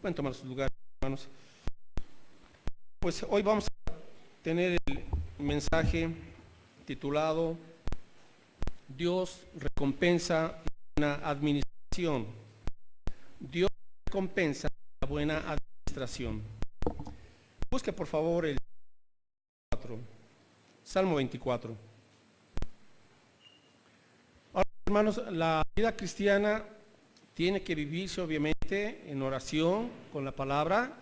Pueden tomar sus lugares, hermanos. Pues hoy vamos a tener el mensaje titulado Dios recompensa la buena administración. Dios recompensa la buena administración. Busque por favor el Salmo 24. Ahora, hermanos, la vida cristiana tiene que vivirse obviamente en oración con la palabra,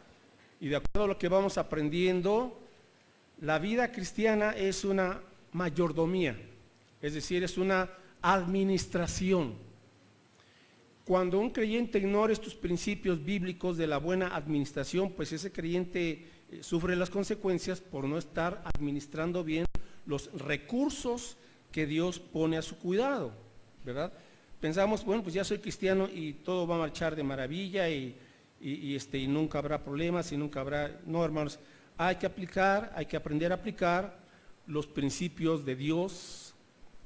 y de acuerdo a lo que vamos aprendiendo, la vida cristiana es una mayordomía, es decir, es una administración. Cuando un creyente ignora estos principios bíblicos de la buena administración, pues ese creyente sufre las consecuencias por no estar administrando bien los recursos que Dios pone a su cuidado, ¿verdad? Pensamos, bueno, pues ya soy cristiano y todo va a marchar de maravilla y nunca habrá problemas y nunca habrá... No, hermanos, hay que aprender a aplicar los principios de Dios,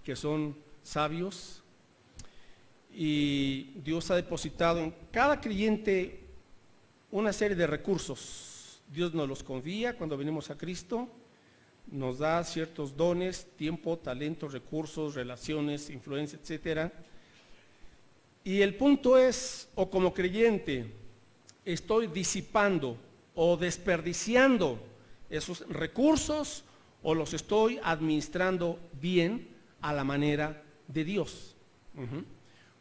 que son sabios, y Dios ha depositado en cada creyente una serie de recursos. Dios nos los confía cuando venimos a Cristo, nos da ciertos dones, tiempo, talento, recursos, relaciones, influencia, etcétera. Y el punto es, o como creyente, estoy disipando o desperdiciando esos recursos o los estoy administrando bien a la manera de Dios.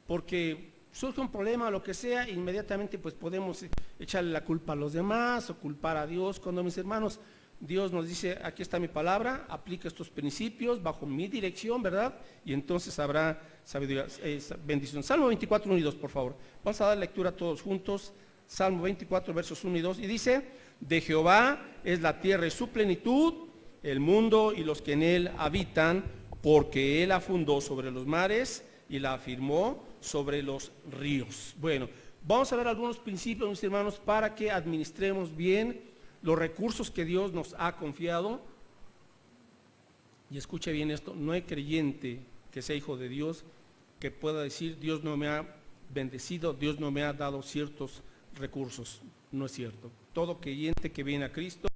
Porque surge un problema o lo que sea, inmediatamente pues podemos echarle la culpa a los demás o culpar a Dios, cuando, mis hermanos, Dios nos dice, aquí está mi palabra, aplica estos principios bajo mi dirección, ¿verdad? Y entonces habrá sabiduría, bendición. Salmo 24, 1 y 2, por favor. Vamos a dar lectura todos juntos. Salmo 24, versos 1 y 2. Y dice, de Jehová es la tierra y su plenitud, el mundo y los que en él habitan, porque él la fundó sobre los mares y la afirmó sobre los ríos. Bueno, vamos a ver algunos principios, mis hermanos, para que administremos bien los recursos que Dios nos ha confiado. Y escuche bien esto, no hay creyente que sea hijo de Dios que pueda decir, Dios no me ha bendecido, Dios no me ha dado ciertos recursos. No es cierto. Todo creyente que viene a Cristo,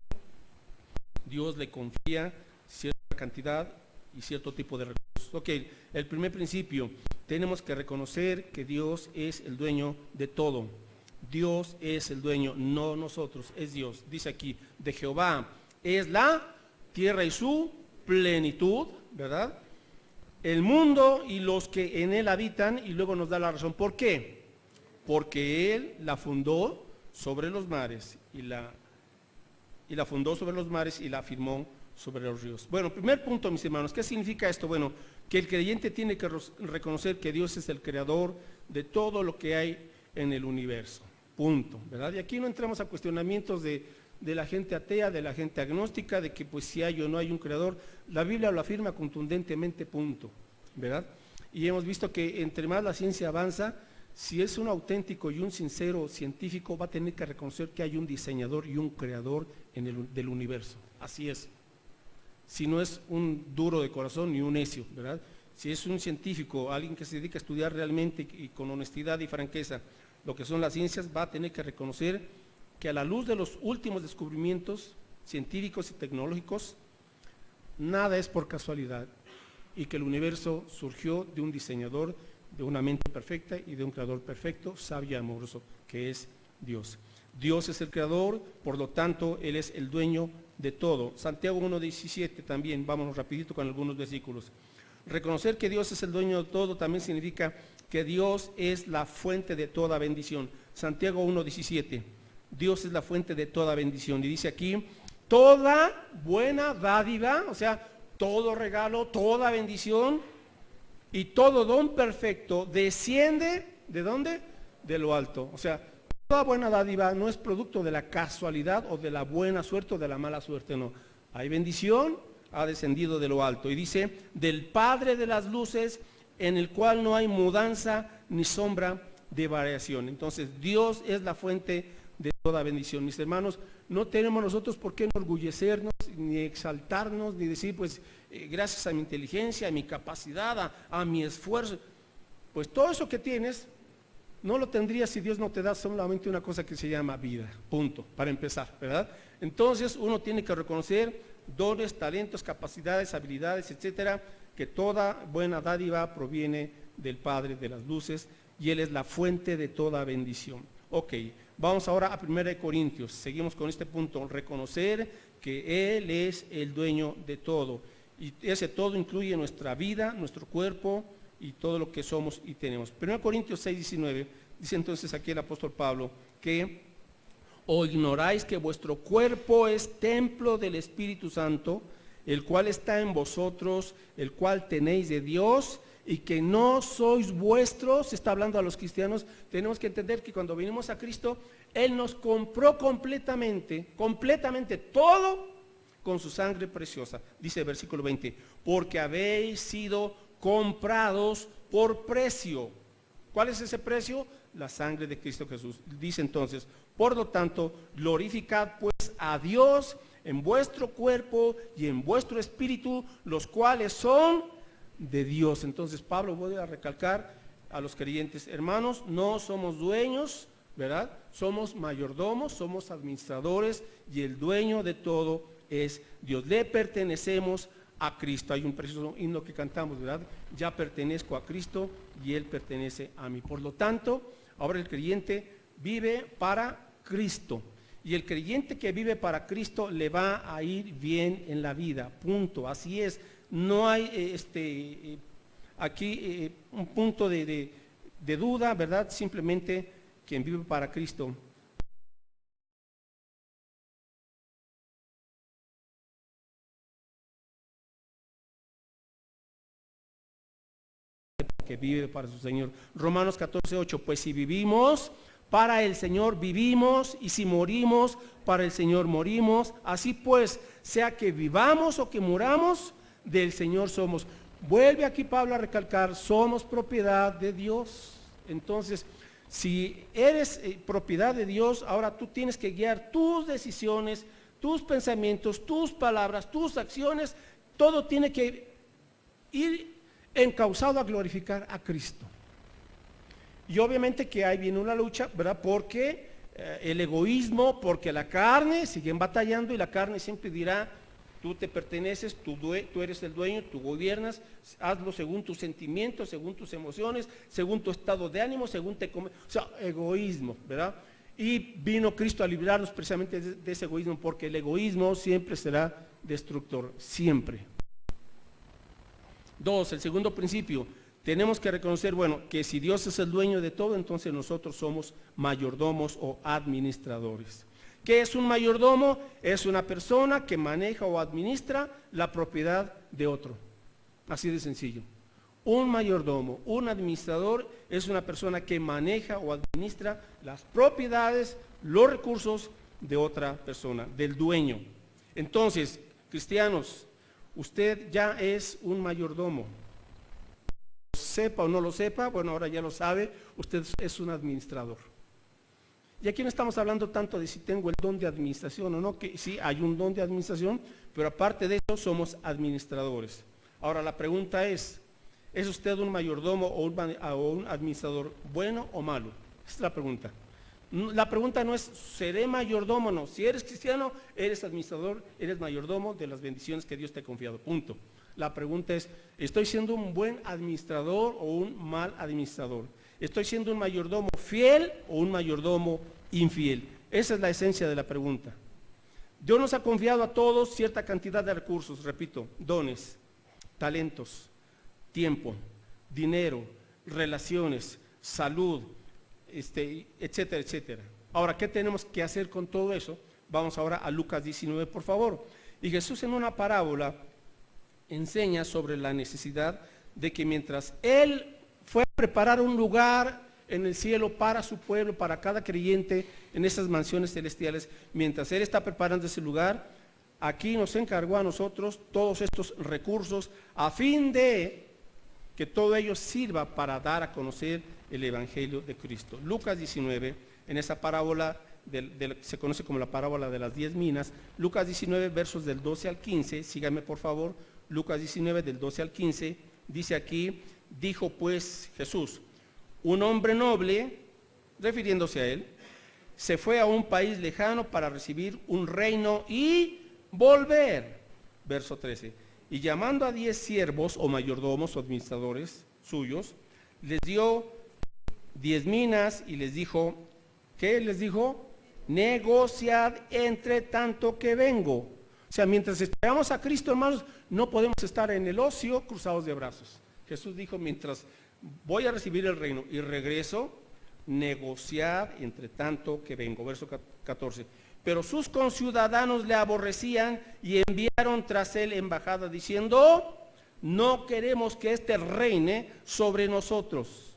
Dios le confía cierta cantidad y cierto tipo de recursos. Ok, el primer principio, tenemos que reconocer que Dios es el dueño de todo. Dios es el dueño, no nosotros, es Dios. Dice aquí, de Jehová es la tierra y su plenitud, ¿verdad? El mundo y los que en él habitan, y luego nos da la razón. ¿Por qué? Porque él la fundó sobre los mares y la fundó sobre los mares y la afirmó sobre los ríos. Bueno, primer punto, mis hermanos, ¿qué significa esto? Bueno, que el creyente tiene que reconocer que Dios es el creador de todo lo que hay en el universo. Punto, ¿verdad? Y aquí no entramos a cuestionamientos de la gente atea, de la gente agnóstica, de que pues si hay o no hay un creador. La Biblia lo afirma contundentemente, punto, ¿verdad? Y hemos visto que entre más la ciencia avanza, si es un auténtico y un sincero científico, va a tener que reconocer que hay un diseñador y un creador del universo. Así es. Si no es un duro de corazón ni un necio, ¿verdad? Si es un científico, alguien que se dedica a estudiar realmente y con honestidad y franqueza lo que son las ciencias, va a tener que reconocer que a la luz de los últimos descubrimientos científicos y tecnológicos, nada es por casualidad, y que el universo surgió de un diseñador, de una mente perfecta y de un creador perfecto, sabio y amoroso, que es Dios. Dios es el creador, por lo tanto, Él es el dueño de todo. Santiago 1:17 también, vámonos rapidito con algunos versículos. Reconocer que Dios es el dueño de todo también significa que Dios es la fuente de toda bendición. Santiago 1:17, Dios es la fuente de toda bendición. Y dice aquí, toda buena dádiva, o sea, todo regalo, toda bendición y todo don perfecto desciende, ¿de dónde? De lo alto. O sea, toda buena dádiva no es producto de la casualidad o de la buena suerte o de la mala suerte, no. Hay bendición, ha descendido de lo alto. Y dice, del Padre de las luces, en el cual no hay mudanza ni sombra de variación. Entonces, Dios es la fuente de toda bendición. Mis hermanos, no tenemos nosotros por qué enorgullecernos, ni exaltarnos, ni decir, pues, gracias a mi inteligencia, a mi capacidad, a mi esfuerzo. Pues todo eso que tienes No lo tendrías si Dios no te da solamente una cosa que se llama vida, punto, para empezar, ¿verdad? Entonces uno tiene que reconocer dones, talentos, capacidades, habilidades, etcétera, que toda buena dádiva proviene del Padre de las luces y Él es la fuente de toda bendición. Ok, vamos ahora a 1 Corintios, seguimos con este punto, reconocer que Él es el dueño de todo y ese todo incluye nuestra vida, nuestro cuerpo y todo lo que somos y tenemos. 1 Corintios 6:19 dice entonces aquí el apóstol Pablo que ¿o ignoráis que vuestro cuerpo es templo del Espíritu Santo, el cual está en vosotros, el cual tenéis de Dios, y que no sois vuestros? Está hablando a los cristianos. Tenemos que entender que cuando vinimos a Cristo, Él nos compró completamente todo con su sangre preciosa. Dice el versículo 20, porque habéis sido comprados por precio. ¿Cuál es ese precio? La sangre de Cristo Jesús. Dice entonces, por lo tanto, glorificad pues a Dios en vuestro cuerpo y en vuestro espíritu, los cuales son de Dios. Entonces Pablo vuelve a recalcar a los creyentes, hermanos, no somos dueños, ¿verdad? Somos mayordomos, somos administradores y el dueño de todo es Dios. Le pertenecemos a Cristo. Hay un precioso himno que cantamos, ¿verdad? Ya pertenezco a Cristo y Él pertenece a mí. Por lo tanto, ahora el creyente vive para Cristo. Y el creyente que vive para Cristo le va a ir bien en la vida, punto. Así es. No hay aquí un punto de duda, ¿verdad? Simplemente quien vive para Cristo que vive para su Señor. Romanos 14:8, pues si vivimos para el Señor vivimos, y si morimos para el Señor morimos. Así pues, sea que vivamos o que muramos, del Señor somos. Vuelve aquí Pablo a recalcar, somos propiedad de Dios. Entonces, si eres propiedad de Dios, ahora tú tienes que guiar tus decisiones, tus pensamientos, tus palabras, tus acciones. Todo tiene que ir encauzado a glorificar a Cristo. Y obviamente que ahí viene una lucha, ¿verdad? Porque el egoísmo, porque la carne, siguen batallando y la carne siempre dirá, tú te perteneces, tú eres el dueño, tú gobiernas, hazlo según tus sentimientos, según tus emociones, según tu estado de ánimo, según o sea, egoísmo, ¿verdad? Y vino Cristo a librarnos precisamente de ese egoísmo, porque el egoísmo siempre será destructor, siempre. 2, el segundo principio, tenemos que reconocer, bueno, que si Dios es el dueño de todo, entonces nosotros somos mayordomos o administradores. ¿Qué es un mayordomo? Es una persona que maneja o administra la propiedad de otro. Así de sencillo. Un mayordomo, un administrador, es una persona que maneja o administra las propiedades, los recursos de otra persona, del dueño. Entonces, cristianos, usted ya es un mayordomo. Sepa o no lo sepa, bueno, ahora ya lo sabe, usted es un administrador. Y aquí no estamos hablando tanto de si tengo el don de administración o no, que sí hay un don de administración, pero aparte de eso somos administradores. Ahora la pregunta ¿es usted un mayordomo o un administrador bueno o malo? Esa es la pregunta. La pregunta no es ¿seré mayordomo o no? Si eres cristiano, eres administrador, eres mayordomo de las bendiciones que Dios te ha confiado, punto. La pregunta es, ¿estoy siendo un buen administrador o un mal administrador? ¿Estoy siendo un mayordomo fiel o un mayordomo infiel? Esa es la esencia de la pregunta. Dios nos ha confiado a todos cierta cantidad de recursos, repito, dones, talentos, tiempo, dinero, relaciones, salud, etcétera, etcétera. Ahora, ¿qué tenemos que hacer con todo eso? Vamos ahora a Lucas 19, por favor. Y Jesús en una parábola enseña sobre la necesidad de que mientras Él fue a preparar un lugar en el cielo para su pueblo, para cada creyente en esas mansiones celestiales, mientras Él está preparando ese lugar, aquí nos encargó a nosotros todos estos recursos a fin de que todo ello sirva para dar a conocer el Evangelio de Cristo. Lucas 19, en esa parábola, se conoce como la parábola de las 10 minas, Lucas 19, versos del 12 al 15, síganme por favor, Lucas 19, del 12 al 15, dice aquí, dijo pues Jesús, un hombre noble refiriéndose a él, se fue a un país lejano para recibir un reino y volver. Verso 13. Y llamando a 10 siervos o mayordomos o administradores suyos, les dio 10 minas y les dijo, ¿qué les dijo? Negociad entre tanto que vengo. O sea, mientras esperamos a Cristo, hermanos, no podemos estar en el ocio cruzados de brazos. Jesús dijo, mientras voy a recibir el reino y regreso, negociad entre tanto que vengo. Verso 14. Pero sus conciudadanos le aborrecían y enviaron tras él embajada diciendo, no queremos que éste reine sobre nosotros.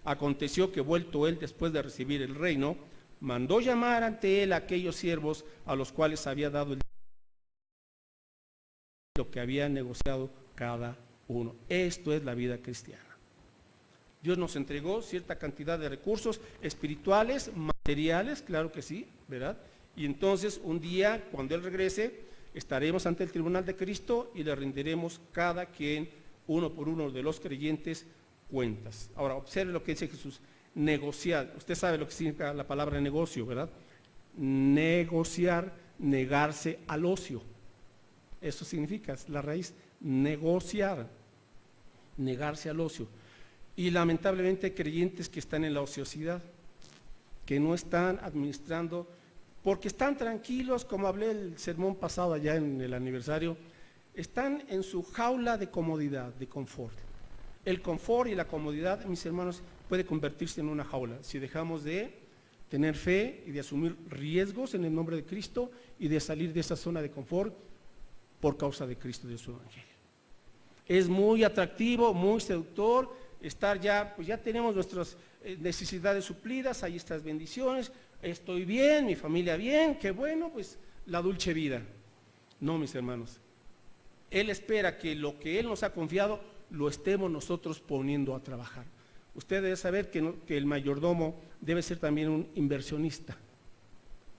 Aconteció que vuelto él después de recibir el reino, mandó llamar ante él a aquellos siervos a los cuales había dado lo que había negociado cada uno. Esto es la vida cristiana. Dios nos entregó cierta cantidad de recursos espirituales, materiales, claro que sí, ¿verdad? Y entonces un día, cuando Él regrese, estaremos ante el tribunal de Cristo y le rendiremos cada quien, uno por uno de los creyentes, cuentas. Ahora, observe lo que dice Jesús, negociar. Usted sabe lo que significa la palabra negocio, ¿verdad? Negociar, negarse al ocio. Eso significa, es la raíz, negociar, negarse al ocio. Y lamentablemente hay creyentes que están en la ociosidad, que no están administrando, porque están tranquilos, como hablé el sermón pasado allá en el aniversario, están en su jaula de comodidad, de confort. El confort y la comodidad, mis hermanos, puede convertirse en una jaula si dejamos de tener fe y de asumir riesgos en el nombre de Cristo y de salir de esa zona de confort por causa de Cristo y de su evangelio. Es muy atractivo, muy seductor estar ya, pues ya tenemos nuestras necesidades suplidas, hay estas bendiciones, estoy bien, mi familia bien, qué bueno, pues la dulce vida. No, mis hermanos, Él espera que lo que Él nos ha confiado lo estemos nosotros poniendo a trabajar. Usted debe saber que el mayordomo debe ser también un inversionista,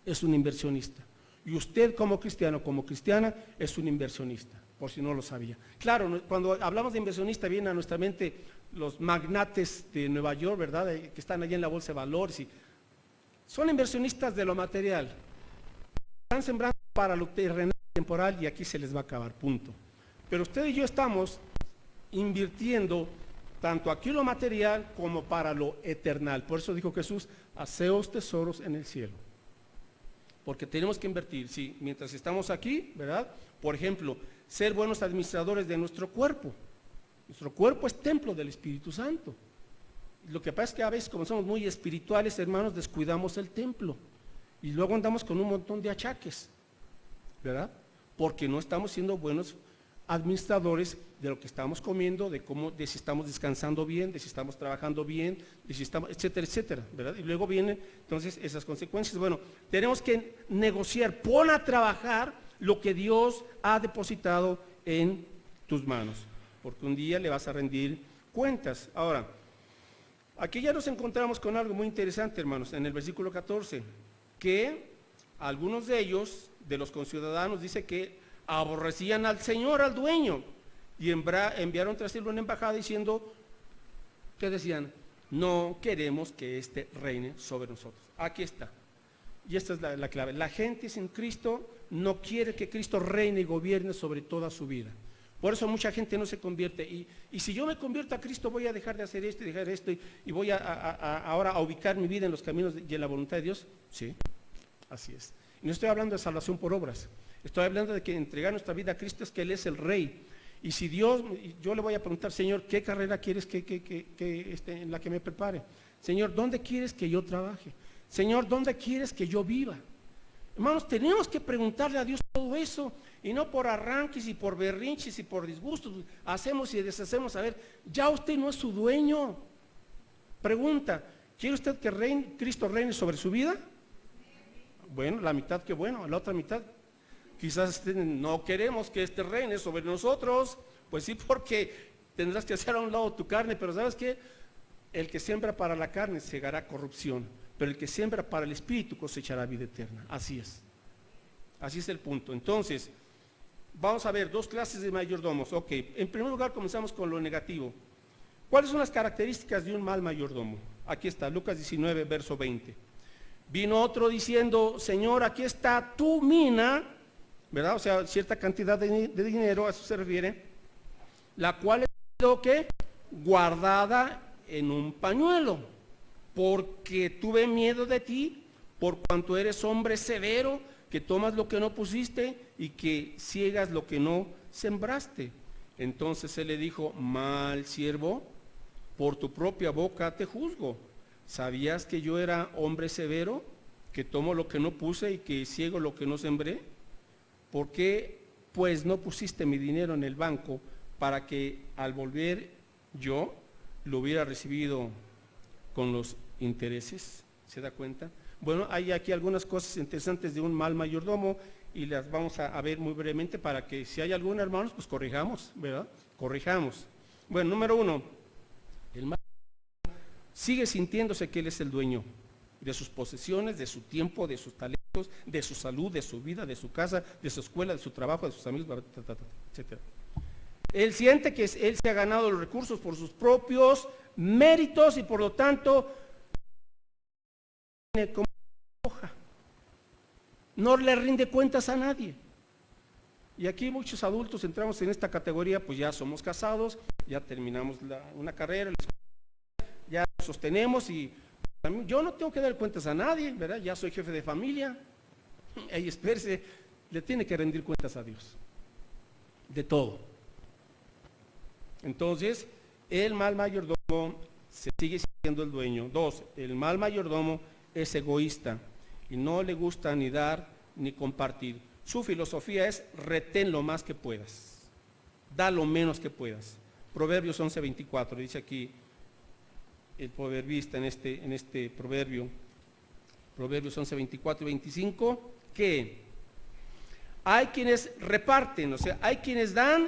es un inversionista. Y usted como cristiano, como cristiana, es un inversionista, por si no lo sabía. Claro, cuando hablamos de inversionista vienen a nuestra mente los magnates de Nueva York, ¿verdad? Que están allí en la bolsa de valores. Y son inversionistas de lo material. Están sembrando para lo terrenal, temporal, y aquí se les va a acabar, punto. Pero usted y yo estamos invirtiendo tanto aquí lo material como para lo eternal. Por eso dijo Jesús, haceos tesoros en el cielo. Porque tenemos que invertir, sí, mientras estamos aquí, ¿verdad? Por ejemplo, ser buenos administradores de nuestro cuerpo. Nuestro cuerpo es templo del Espíritu Santo. Lo que pasa es que a veces, como somos muy espirituales, hermanos, descuidamos el templo. Y luego andamos con un montón de achaques, ¿verdad? Porque no estamos siendo buenos administradores de lo que estamos comiendo, de si estamos descansando bien, de si estamos trabajando bien, de si estamos, etcétera, etcétera, ¿verdad? Y luego vienen entonces esas consecuencias. Bueno, tenemos que negociar, pon a trabajar lo que Dios ha depositado en tus manos, porque un día le vas a rendir cuentas. Ahora, aquí ya nos encontramos con algo muy interesante, hermanos, en el versículo 14, que algunos de ellos, de los conciudadanos, dice que aborrecían al Señor, al dueño, y enviaron tras él una embajada diciendo, que decían, no queremos que éste reine sobre nosotros. Aquí está, y esta es la clave. La gente sin Cristo no quiere que Cristo reine y gobierne sobre toda su vida. Por eso mucha gente no se convierte, y si yo me convierto a Cristo voy a dejar de hacer esto y dejar esto, y voy ahora a ubicar mi vida en los caminos y en la voluntad de Dios. Sí, así es. Y no estoy hablando de salvación por obras. Estoy hablando de que entregar nuestra vida a Cristo es que Él es el Rey. Y si Dios, yo le voy a preguntar, Señor, ¿qué carrera quieres en la que me prepare? Señor, ¿dónde quieres que yo trabaje? Señor, ¿dónde quieres que yo viva? Hermanos, tenemos que preguntarle a Dios todo eso, y no por arranques y por berrinches y por disgustos, hacemos y deshacemos. A ver, ya usted no es su dueño. Pregunta, ¿quiere usted que Cristo reine sobre su vida? Bueno, la mitad que bueno, la otra mitad. Quizás no queremos que este reine sobre nosotros, pues sí, porque tendrás que hacer a un lado tu carne, pero ¿sabes qué? El que siembra para la carne segará corrupción, pero el que siembra para el Espíritu cosechará vida eterna. Así es el punto. Entonces, vamos a ver dos clases de mayordomos. Ok, en primer lugar comenzamos con lo negativo. ¿Cuáles son las características de un mal mayordomo? Aquí está, Lucas 19, verso 20. Vino otro diciendo, Señor, aquí está tu mina, ¿verdad? O sea, cierta cantidad de dinero, a eso se refiere, la cual es ¿qué? Guardada en un pañuelo, porque tuve miedo de ti, por cuanto eres hombre severo, que tomas lo que no pusiste y que ciegas lo que no sembraste. Entonces él le dijo, mal siervo, por tu propia boca te juzgo. ¿Sabías que yo era hombre severo, que tomo lo que no puse y que ciego lo que no sembré? ¿Por qué pues no pusiste mi dinero en el banco para que al volver yo lo hubiera recibido con los intereses? ¿Se da cuenta? Bueno, hay aquí algunas cosas interesantes de un mal mayordomo y las vamos a ver muy brevemente para que si hay alguna, hermanos, pues corrijamos, ¿verdad? Corrijamos. Bueno, número 1, el mal sigue sintiéndose que él es el dueño de sus posesiones, de su tiempo, de sus talentos, de su salud, de su vida, de su casa, de su escuela, de su trabajo, de sus amigos, etc. Él siente que él se ha ganado los recursos por sus propios méritos y por lo tanto como hoja. No le rinde cuentas a nadie. Y aquí muchos adultos entramos en esta categoría, pues ya somos casados, ya terminamos una carrera, ya sostenemos y yo no tengo que dar cuentas a nadie, ¿verdad? Ya soy jefe de familia. Ahí espérese, le tiene que rendir cuentas a Dios. De todo. Entonces, el mal mayordomo se sigue siendo el dueño. 2, el mal mayordomo es egoísta y no le gusta ni dar ni compartir. Su filosofía es retén lo más que puedas, da lo menos que puedas. Proverbios 11:24, dice aquí el proverbista en este proverbio, Proverbios 11:24 y 25, que hay quienes reparten, o sea, hay quienes dan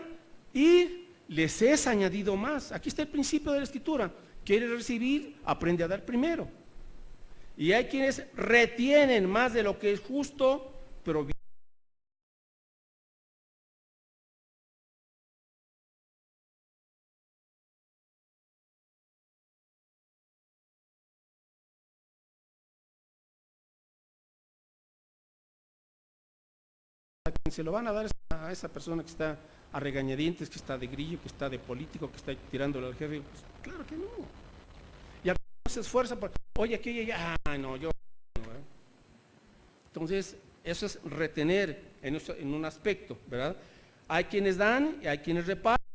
y les es añadido más. Aquí está el principio de la Escritura. Quieres recibir, aprende a dar primero. Y hay quienes retienen más de lo que es justo, pero se lo van a dar a esa persona que está a regañadientes, que está de grillo, que está de político, que está tirándole al jefe. Pues, claro que no. Y al final se esfuerza por, oye, aquí, no, yo no, ¿verdad? Entonces, eso es retener en un aspecto, ¿verdad? Hay quienes dan y hay quienes reparten,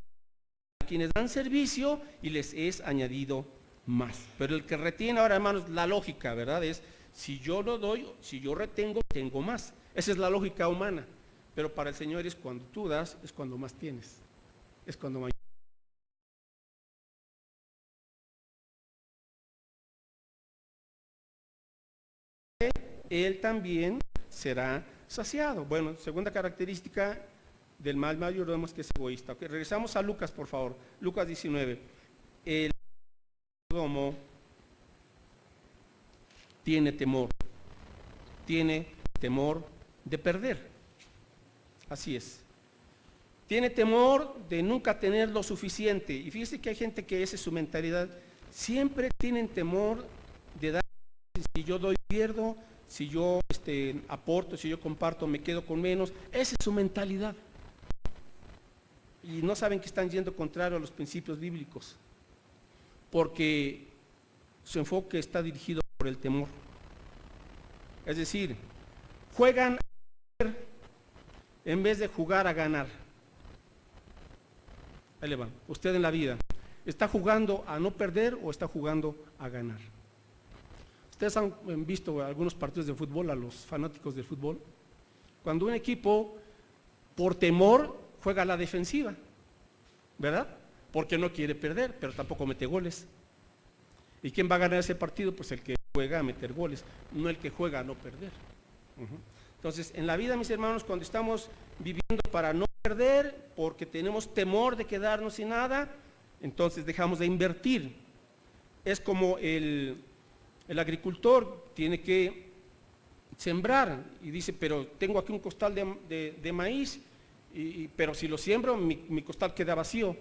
hay quienes dan servicio y les es añadido más. Pero el que retiene, ahora hermanos, la lógica, ¿verdad? Es, si yo no doy, si yo retengo, tengo más. Esa es la lógica humana. Pero para el Señor es cuando tú das, es cuando más tienes. Es cuando mayor. Él también será saciado. Bueno, segunda característica del mal mayordomo es que es egoísta. Okay, regresamos a Lucas, por favor. Lucas 19. El mayordomo tiene temor de perder. Así es. Tiene temor de nunca tener lo suficiente. Y fíjese que hay gente que esa es su mentalidad. Siempre tienen temor de dar. Si yo doy, pierdo. Si yo aporto, si yo comparto, me quedo con menos. Esa es su mentalidad. Y no saben que están yendo contrario a los principios bíblicos. Porque su enfoque está dirigido por el temor. Es decir, juegan en vez de jugar a ganar. Ahí le van. Usted en la vida, ¿está jugando a no perder o está jugando a ganar? Ustedes han visto algunos partidos de fútbol, a los fanáticos del fútbol. Cuando un equipo, por temor, juega a la defensiva, ¿verdad? Porque no quiere perder, pero tampoco mete goles. ¿Y quién va a ganar ese partido? Pues el que juega a meter goles, no el que juega a no perder. Entonces, en la vida, mis hermanos, cuando estamos viviendo para no perder, porque tenemos temor de quedarnos sin nada, entonces dejamos de invertir. Es como el agricultor tiene que sembrar y dice, pero tengo aquí un costal de maíz, pero si lo siembro, mi costal queda vacío.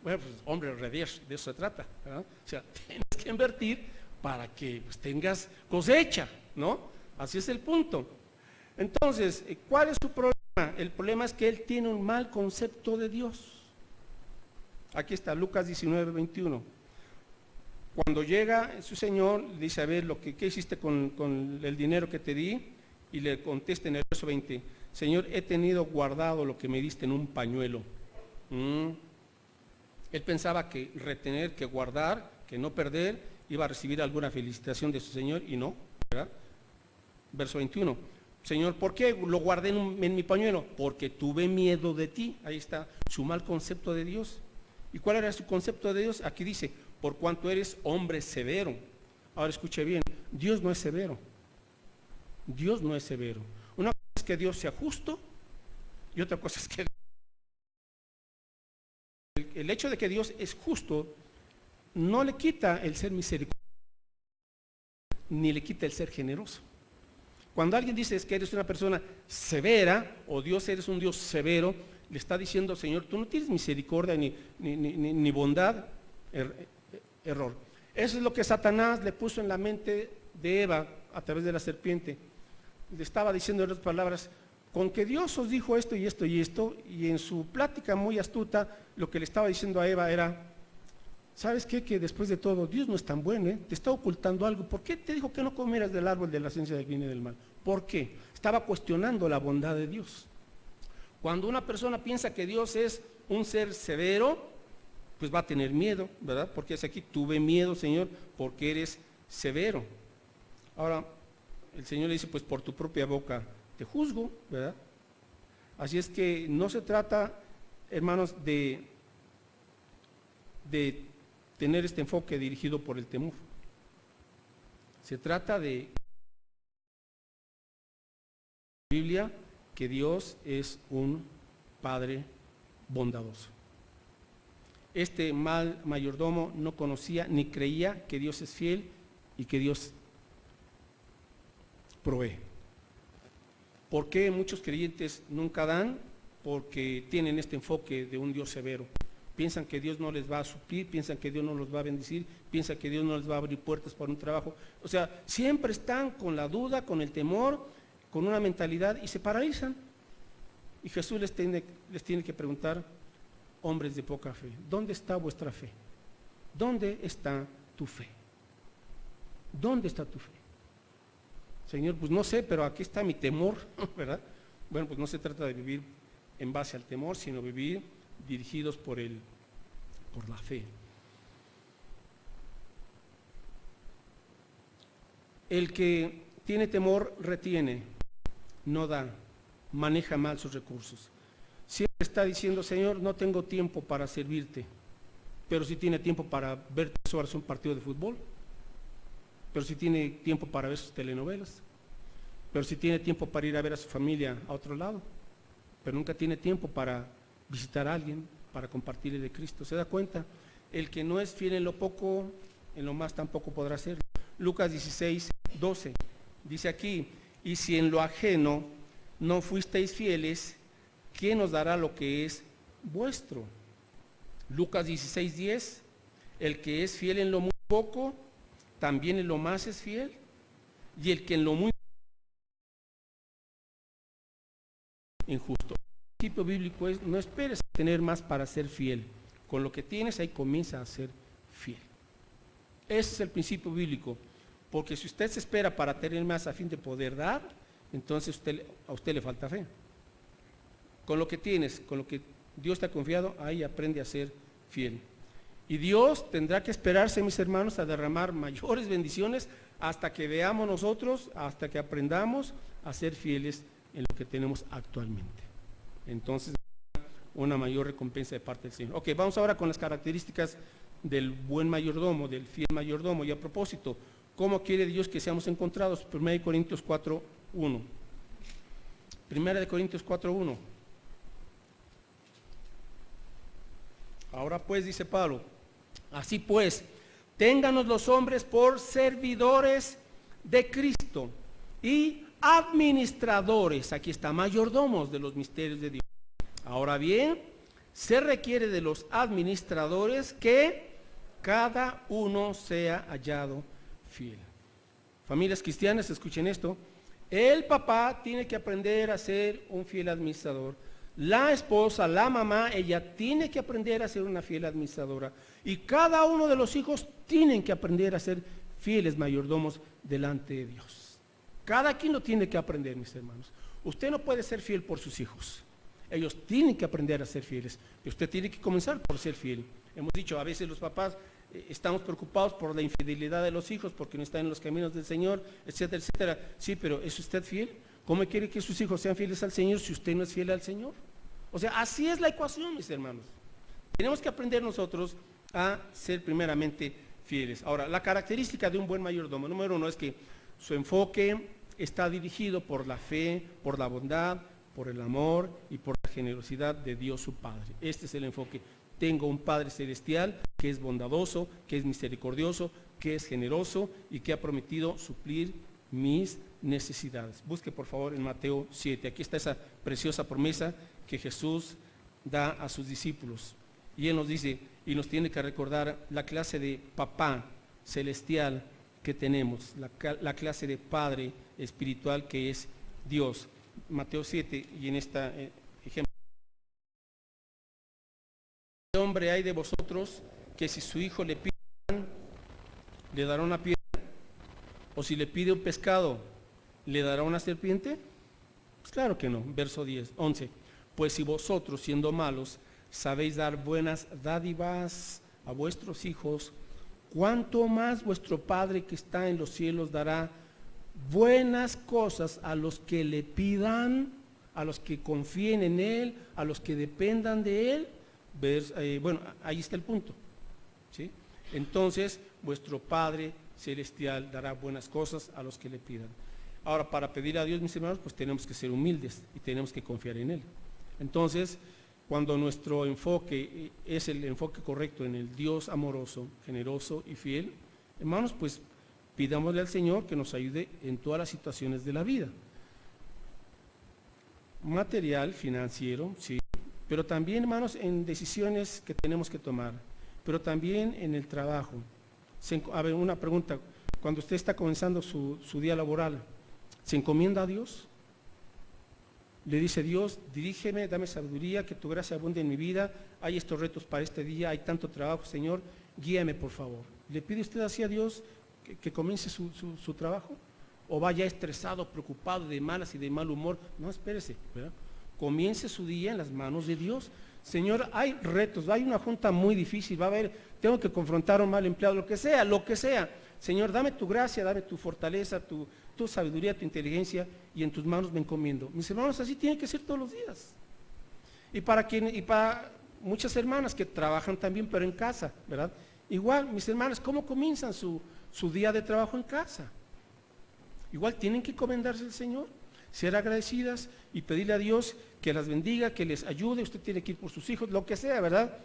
Bueno, pues hombre, de eso se trata, ¿verdad? O sea, tienes que invertir para que pues, tengas cosecha, ¿no? Así es el punto. Entonces, ¿cuál es su problema? El problema es que él tiene un mal concepto de Dios. Aquí está, Lucas 19, 21. Cuando llega su señor, le dice, a ver, ¿qué hiciste con el dinero que te di? Y le contesta en el verso 20, Señor, he tenido guardado lo que me diste en un pañuelo. Él pensaba que retener, que guardar, que no perder, iba a recibir alguna felicitación de su Señor, y no, ¿verdad? Verso 21, Señor, ¿por qué lo guardé en mi pañuelo? Porque tuve miedo de ti. Ahí está su mal concepto de Dios. ¿Y cuál era su concepto de Dios? Aquí dice, por cuanto eres hombre severo. Ahora escuche bien, Dios no es severo. Dios no es severo. Una cosa es que Dios sea justo y otra cosa es que el hecho de que Dios es justo no le quita el ser misericordioso ni le quita el ser generoso. Cuando alguien dice es que eres una persona severa o Dios eres un Dios severo, le está diciendo, Señor, tú no tienes misericordia ni bondad. Error. Eso es lo que Satanás le puso en la mente de Eva a través de la serpiente. Le estaba diciendo en otras palabras, con que Dios os dijo esto y esto y esto, y en su plática muy astuta, lo que le estaba diciendo a Eva era, ¿sabes qué? Que después de todo, Dios no es tan bueno, te está ocultando algo. ¿Por qué te dijo que no comieras del árbol de la ciencia del bien y del mal? ¿Por qué? Estaba cuestionando la bondad de Dios. Cuando una persona piensa que Dios es un ser severo, pues va a tener miedo, ¿verdad? Porque es aquí, tuve miedo, Señor, porque eres severo. Ahora, el Señor le dice, pues por tu propia boca te juzgo, ¿verdad? Así es que no se trata, hermanos, de tener este enfoque dirigido por el temor. Se trata de la Biblia que Dios es un Padre bondadoso. Este mal mayordomo no conocía ni creía que Dios es fiel y que Dios provee. ¿Por qué muchos creyentes nunca dan? Porque tienen este enfoque de un Dios severo. Piensan que Dios no les va a suplir, piensan que Dios no los va a bendecir, piensan que Dios no les va a abrir puertas para un trabajo. O sea, siempre están con la duda, con el temor, con una mentalidad y se paralizan. Y Jesús les tiene que preguntar, hombres de poca fe, ¿dónde está vuestra fe? ¿Dónde está tu fe? ¿Dónde está tu fe? Señor, pues no sé, pero aquí está mi temor, ¿verdad? Bueno, pues no se trata de vivir en base al temor, sino vivir dirigidos por la fe. El que tiene temor retiene, no da, maneja mal sus recursos. Siempre está diciendo, Señor, no tengo tiempo para servirte, pero sí tiene tiempo para ver 3 horas un partido de fútbol, pero sí tiene tiempo para ver sus telenovelas, pero sí tiene tiempo para ir a ver a su familia a otro lado, pero nunca tiene tiempo para visitar a alguien, para compartirle de Cristo. ¿Se da cuenta? El que no es fiel en lo poco, en lo más tampoco podrá serlo. Lucas 16, 12, dice aquí, y si en lo ajeno no fuisteis fieles, ¿quién os dará lo que es vuestro? Lucas 16, 10, el que es fiel en lo muy poco, también en lo más es fiel, y el que en lo muy injusto. El principio bíblico es, no esperes a tener más para ser fiel, con lo que tienes ahí comienza a ser fiel. Ese es el principio bíblico, porque si usted se espera para tener más a fin de poder dar, entonces a usted le falta fe. Con lo que tienes, con lo que Dios te ha confiado, ahí aprende a ser fiel. Y Dios tendrá que esperarse, mis hermanos, a derramar mayores bendiciones hasta que veamos nosotros, hasta que aprendamos a ser fieles en lo que tenemos actualmente. Entonces, una mayor recompensa de parte del Señor. Ok, vamos ahora con las características del buen mayordomo, del fiel mayordomo. Y a propósito, ¿cómo quiere Dios que seamos encontrados? 1 Corintios 4, 1. 1 Corintios 4, 1. Ahora pues, dice Pablo, así pues, ténganos los hombres por servidores de Cristo y administradores, aquí está, mayordomos de los misterios de Dios. Ahora bien, Se requiere de los administradores que cada uno sea hallado fiel. Familias cristianas, escuchen esto. El papá tiene que aprender a ser un fiel administrador. La esposa, la mamá, ella tiene que aprender a ser una fiel administradora. Y cada uno de los hijos tienen que aprender a ser fieles mayordomos delante de Dios. Cada quien lo tiene que aprender, mis hermanos. Usted no puede ser fiel por sus hijos. Ellos tienen que aprender a ser fieles. Y usted tiene que comenzar por ser fiel. Hemos dicho, a veces los papás estamos preocupados por la infidelidad de los hijos, porque no están en los caminos del Señor, etcétera, etcétera. Sí, pero ¿es usted fiel? ¿Cómo quiere que sus hijos sean fieles al Señor si usted no es fiel al Señor? O sea, así es la ecuación, mis hermanos. Tenemos que aprender nosotros a ser primeramente fieles. Ahora, la característica de un buen mayordomo, número uno, es que su enfoque está dirigido por la fe, por la bondad, por el amor y por la generosidad de Dios su Padre. Este es el enfoque. Tengo un Padre celestial que es bondadoso, que es misericordioso, que es generoso y que ha prometido suplir mis necesidades. Busque por favor en Mateo 7. Aquí está esa preciosa promesa que Jesús da a sus discípulos. Y Él nos dice, y nos tiene que recordar la clase de papá celestial que tenemos, la clase de Padre espiritual que es Dios. Mateo 7, y en este ejemplo. ¿Qué hombre hay de vosotros que si su hijo le pide pan, le dará una piedra? ¿O si le pide un pescado, le dará una serpiente? Pues claro que no. Verso 11. Pues si vosotros, siendo malos, sabéis dar buenas dádivas a vuestros hijos, ¿cuánto más vuestro Padre que está en los cielos dará buenas cosas a los que le pidan, a los que confíen en Él, a los que dependan de Él? Bueno, ahí está el punto, ¿sí? Entonces, vuestro Padre celestial dará buenas cosas a los que le pidan. Ahora, para pedir a Dios, mis hermanos, pues tenemos que ser humildes y tenemos que confiar en Él. Entonces, cuando nuestro enfoque es el enfoque correcto en el Dios amoroso, generoso y fiel, hermanos, pues pidámosle al Señor que nos ayude en todas las situaciones de la vida. Material, financiero, sí, pero también, hermanos, en decisiones que tenemos que tomar, pero también en el trabajo. A ver, una pregunta, cuando usted está comenzando su día laboral, ¿se encomienda a Dios? Le dice: Dios, dirígeme, dame sabiduría, que tu gracia abunde en mi vida, hay estos retos para este día, hay tanto trabajo, Señor, guíame por favor. ¿Le pide usted así a Dios que comience su trabajo? ¿O vaya estresado, preocupado, de malas y de mal humor? No, espérese, ¿verdad? Comience su día en las manos de Dios. Señor, hay retos, hay una junta muy difícil, va a haber, tengo que confrontar a un mal empleado, lo que sea. Señor, dame tu gracia, dame tu fortaleza, tu sabiduría, tu inteligencia, y en tus manos me encomiendo. Mis hermanos, así tiene que ser todos los días. Y para muchas hermanas que trabajan también, pero en casa, ¿verdad? Igual, mis hermanas, ¿cómo comienzan su día de trabajo en casa? Igual tienen que encomendarse al Señor, ser agradecidas y pedirle a Dios que las bendiga, que les ayude. Usted tiene que ir por sus hijos, lo que sea, ¿verdad?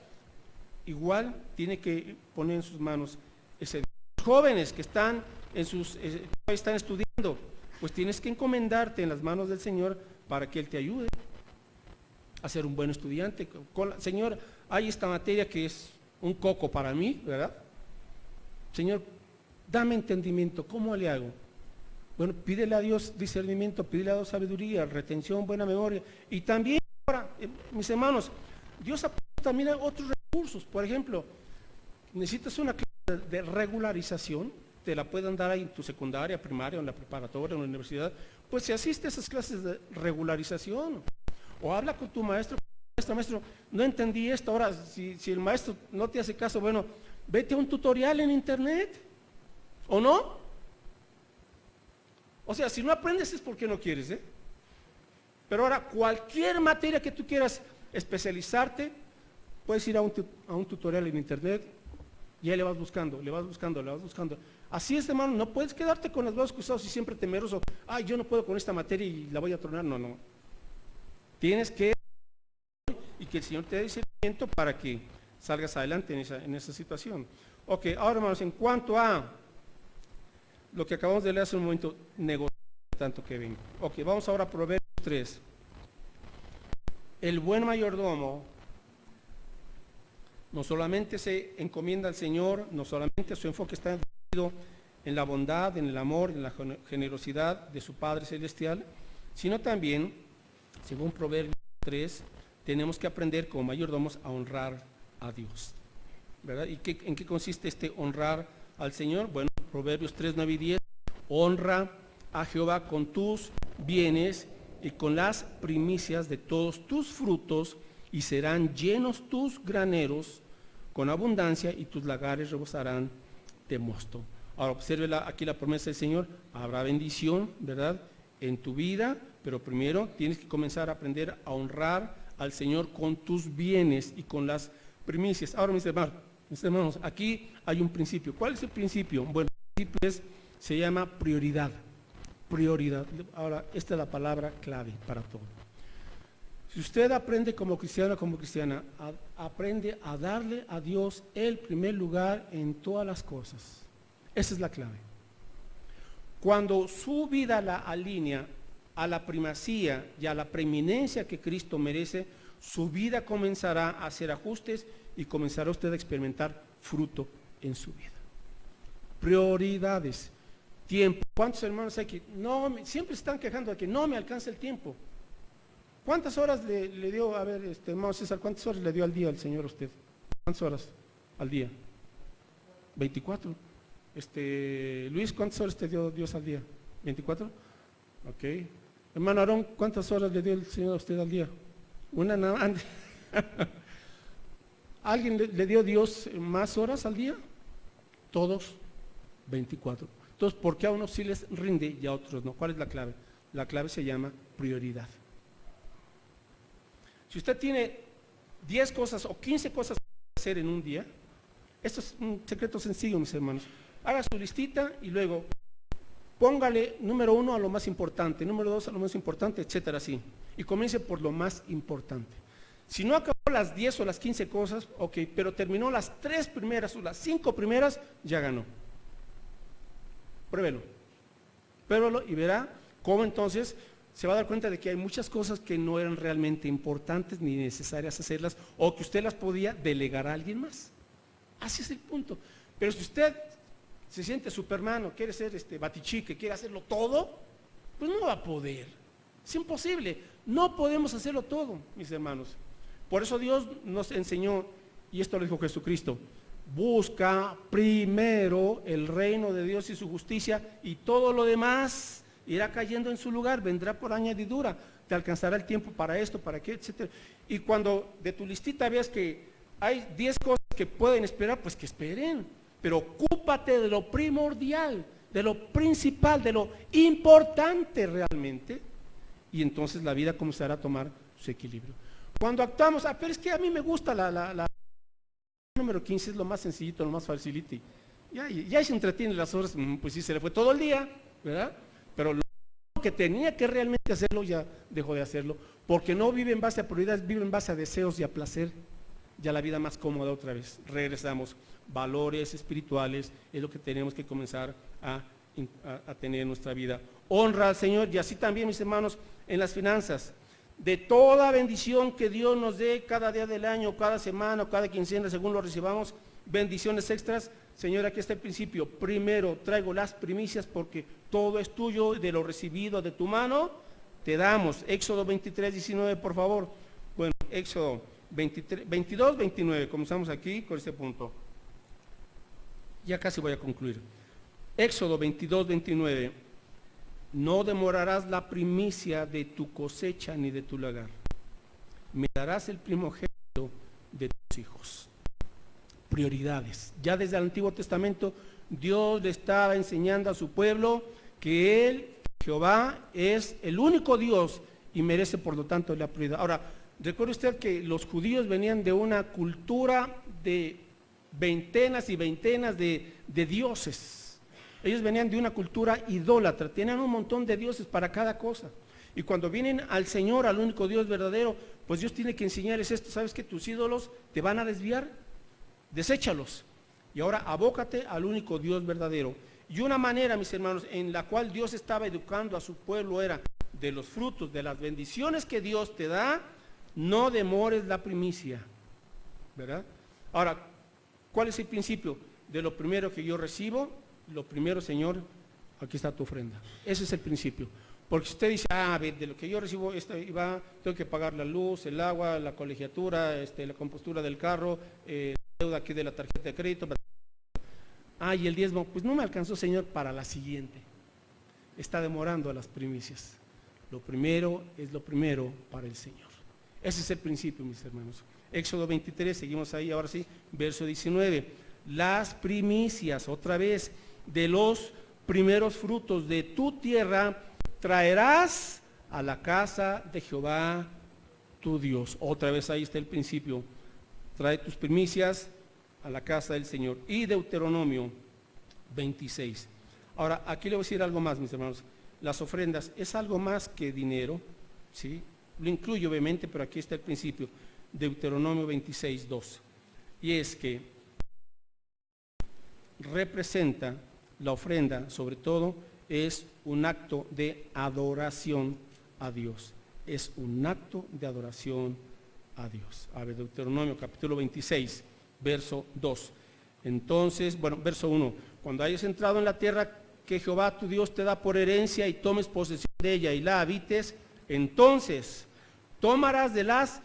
Igual tiene que poner en sus manos ese día. Los jóvenes que están estudiando, pues tienes que encomendarte en las manos del Señor para que Él te ayude a ser un buen estudiante. Señor, hay esta materia que es un coco para mí, ¿verdad? Señor, dame entendimiento, ¿cómo le hago? Bueno, pídele a Dios discernimiento, pídele a Dios sabiduría, retención, buena memoria. Y también, ahora, mis hermanos, Dios ha puesto también otros recursos. Por ejemplo, necesitas una clase de regularización, te la pueden dar ahí en tu secundaria, primaria, en la preparatoria, en la universidad. Pues si asiste a esas clases de regularización, o habla con tu maestro, no entendí esto. Ahora, si el maestro no te hace caso, bueno, vete a un tutorial en internet, ¿o no? O sea, si no aprendes es porque no quieres, ¿eh? Pero ahora, cualquier materia que tú quieras especializarte, puedes ir a un tutorial en internet y ahí le vas buscando. Así es, hermano, no puedes quedarte con los brazos cruzados y siempre temeroso. Ay, yo no puedo con esta materia y la voy a tronar. No. Tienes que y que el Señor te dé discernimiento para que salgas adelante en esa situación. Ok, ahora, hermanos, en cuanto a lo que acabamos de leer hace un momento, negociar tanto que venga. Ok, vamos ahora a Proverbios 3. El buen mayordomo No solamente se encomienda al Señor, no solamente su enfoque está en la bondad, en el amor, en la generosidad de su Padre Celestial, sino también, según Proverbios 3, tenemos que aprender como mayordomos a honrar a Dios, ¿verdad? ¿Y en qué consiste este honrar al Señor? Bueno, Proverbios 3, 9 y 10, honra a Jehová con tus bienes y con las primicias de todos tus frutos, y serán llenos tus graneros con abundancia, y tus lagares rebosarán de mosto. Ahora observe aquí la promesa del Señor, habrá bendición, ¿verdad?, en tu vida, pero primero tienes que comenzar a aprender a honrar al Señor con tus bienes y con las primicias. Ahora, mis hermanos, aquí hay un principio. ¿Cuál es el principio? Bueno, el principio se llama prioridad. Prioridad. Ahora, esta es la palabra clave para todo. Si usted aprende como cristiano, como cristiana, aprende a darle a Dios el primer lugar en todas las cosas. Esa es la clave. Cuando su vida la alinea a la primacía y a la preeminencia que Cristo merece, su vida comenzará a hacer ajustes y comenzará usted a experimentar fruto en su vida. Prioridades. Tiempo. ¿Cuántos hermanos hay que siempre están quejando de que no me alcanza el tiempo? ¿Cuántas horas le dio, a ver, hermano César, cuántas horas le dio al día al Señor a usted? ¿Cuántas horas al día? 24. Luis, ¿cuántas horas te dio Dios al día? 24. Ok. Hermano Aarón, ¿cuántas horas le dio el Señor a usted al día? Una nada más. ¿Alguien le dio Dios más horas al día? Todos 24. Entonces, ¿por qué a unos sí les rinde y a otros no? ¿Cuál es la clave? La clave se llama prioridad. Si usted tiene 10 cosas o 15 cosas que hacer en un día, esto es un secreto sencillo, mis hermanos. Haga su listita y luego póngale número 1 a lo más importante, número 2 a lo más importante, etcétera, así. Y comience por lo más importante. Si no acabó las 10 o las 15 cosas, ok, pero terminó las 3 primeras o las 5 primeras, ya ganó. Pruébelo y verá cómo entonces se va a dar cuenta de que hay muchas cosas que no eran realmente importantes ni necesarias hacerlas, o que usted las podía delegar a alguien más. Así es el punto. Pero si usted se siente Superman o quiere ser Batichique, quiere hacerlo todo, pues no va a poder. Es imposible. No podemos hacerlo todo, mis hermanos. Por eso Dios nos enseñó, y esto lo dijo Jesucristo: busca primero el reino de Dios y su justicia, y todo lo demás irá cayendo en su lugar, vendrá por añadidura, te alcanzará el tiempo para esto, para aquello, etcétera. Y cuando de tu listita veas que hay 10 cosas que pueden esperar, pues que esperen, pero ocúpate de lo primordial, de lo principal, de lo importante realmente, y entonces la vida comenzará a tomar su equilibrio. Cuando actuamos, pero es que a mí me gusta la número 15, es lo más sencillito, lo más facilito, y ya se entretiene las horas, pues sí, se le fue todo el día, ¿verdad? Pero lo que tenía que realmente hacerlo ya dejó de hacerlo, porque no vive en base a prioridades, vive en base a deseos y a placer. Ya la vida más cómoda otra vez. Regresamos. Valores espirituales es lo que tenemos que comenzar a tener en nuestra vida. Honra al Señor, y así también, mis hermanos, en las finanzas. De toda bendición que Dios nos dé cada día del año, cada semana, o cada quincena, según lo recibamos, bendiciones extras. Señor, aquí está el principio. Primero traigo las primicias porque todo es tuyo, de lo recibido de tu mano te damos. Éxodo 23, 19, por favor. Bueno, Éxodo 22, 29, comenzamos aquí con este punto. Ya casi voy a concluir. Éxodo 22, 29. No demorarás la primicia de tu cosecha ni de tu lagar. Me darás el primogénito de tus hijos. Prioridades. Ya desde el Antiguo Testamento Dios le estaba enseñando a su pueblo que Él, Jehová, es el único Dios y merece por lo tanto la prioridad. Ahora, recuerde usted que los judíos venían de una cultura de veintenas y veintenas de dioses. Ellos venían de una cultura idólatra, tenían un montón de dioses para cada cosa. Y cuando vienen al Señor, al único Dios verdadero, pues Dios tiene que enseñarles esto. ¿Sabes que tus ídolos te van a desviar? Deséchalos. Y ahora abócate al único Dios verdadero. Y una manera, mis hermanos, en la cual Dios estaba educando a su pueblo era de los frutos, de las bendiciones que Dios te da, no demores la primicia, ¿verdad? Ahora, ¿cuál es el principio? De lo primero que yo recibo, lo primero, Señor, aquí está tu ofrenda. Ese es el principio. Porque si usted dice, de lo que yo recibo, tengo que pagar la luz, el agua, la colegiatura, la compostura del carro, la deuda aquí de la tarjeta de crédito. Y el diezmo, pues no me alcanzó, Señor, para la siguiente. Está demorando a las primicias. Lo primero es lo primero para el Señor. Ese es el principio, mis hermanos. Éxodo 23, seguimos ahí, ahora sí, verso 19. Las primicias, otra vez, de los primeros frutos de tu tierra traerás a la casa de Jehová tu Dios. Otra vez ahí está el principio. Trae tus primicias a la casa del Señor. Y Deuteronomio 26. Ahora, aquí le voy a decir algo más, mis hermanos. Las ofrendas es algo más que dinero, ¿sí? Lo incluye obviamente, pero aquí está el principio. Deuteronomio 26, 2. Y es que representa la ofrenda, sobre todo, es un acto de adoración a Dios. Es un acto de adoración a Dios. A ver, Deuteronomio capítulo 26, verso 2. Entonces, verso 1. Cuando hayas entrado en la tierra que Jehová tu Dios te da por herencia y tomes posesión de ella y la habites, entonces tomarás de las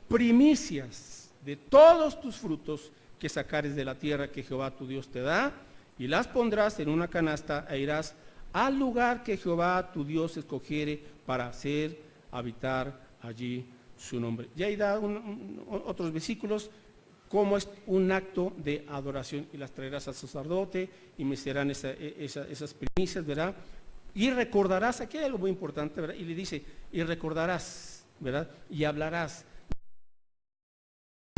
primicias de todos tus frutos que sacares de la tierra que Jehová tu Dios te da, y las pondrás en una canasta e irás al lugar que Jehová tu Dios escogiere para hacer habitar allí su nombre. Y ahí da otros versículos, como es un acto de adoración, y las traerás al sacerdote y me serán esas primicias, ¿verdad? Y recordarás, aquí hay algo muy importante, ¿verdad? Y le dice, y recordarás, ¿verdad? Y hablarás.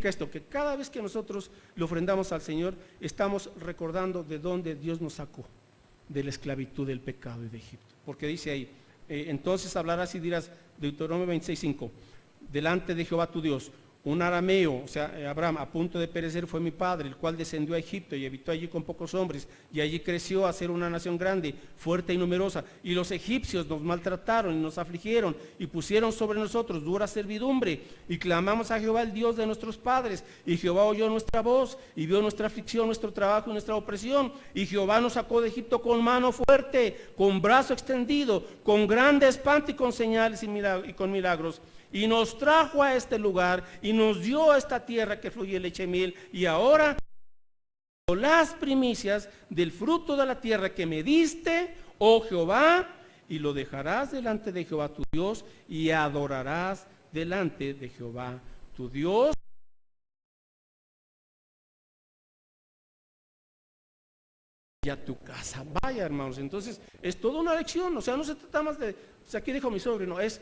Esto, que cada vez que nosotros le ofrendamos al Señor, estamos recordando de dónde Dios nos sacó, de la esclavitud del pecado y de Egipto. Porque dice ahí, entonces hablarás y dirás, Deuteronomio 26:5, delante de Jehová tu Dios, un arameo, o sea, Abraham, a punto de perecer fue mi padre, el cual descendió a Egipto y habitó allí con pocos hombres, y allí creció a ser una nación grande, fuerte y numerosa. Y los egipcios nos maltrataron y nos afligieron y pusieron sobre nosotros dura servidumbre. Y clamamos a Jehová, el Dios de nuestros padres, y Jehová oyó nuestra voz y vio nuestra aflicción, nuestro trabajo y nuestra opresión. Y Jehová nos sacó de Egipto con mano fuerte, con brazo extendido, con grande espanto y con señales y con milagros. Y nos trajo a este lugar y nos dio a esta tierra que fluye leche y miel. Y ahora las primicias del fruto de la tierra que me diste, oh Jehová, y lo dejarás delante de Jehová tu Dios y adorarás delante de Jehová tu Dios. Y a tu casa vaya, hermanos. Entonces es toda una lección, o sea, no se trata más de, o sea, aquí dijo mi sobrino, es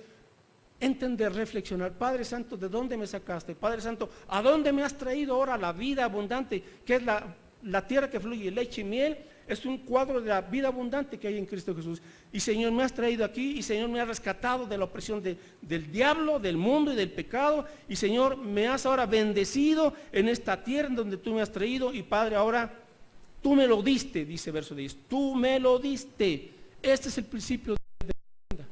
entender, reflexionar. Padre Santo, ¿de dónde me sacaste? Padre Santo, ¿a dónde me has traído ahora la vida abundante? Que es la tierra que fluye leche y miel. Es un cuadro de la vida abundante que hay en Cristo Jesús. Y Señor, me has traído aquí, y Señor, me has rescatado de la opresión del diablo, del mundo y del pecado. Y Señor, me has ahora bendecido en esta tierra en donde tú me has traído. Y Padre, ahora tú me lo diste, dice verso 10. Tú me lo diste. Este es el principio de la vida.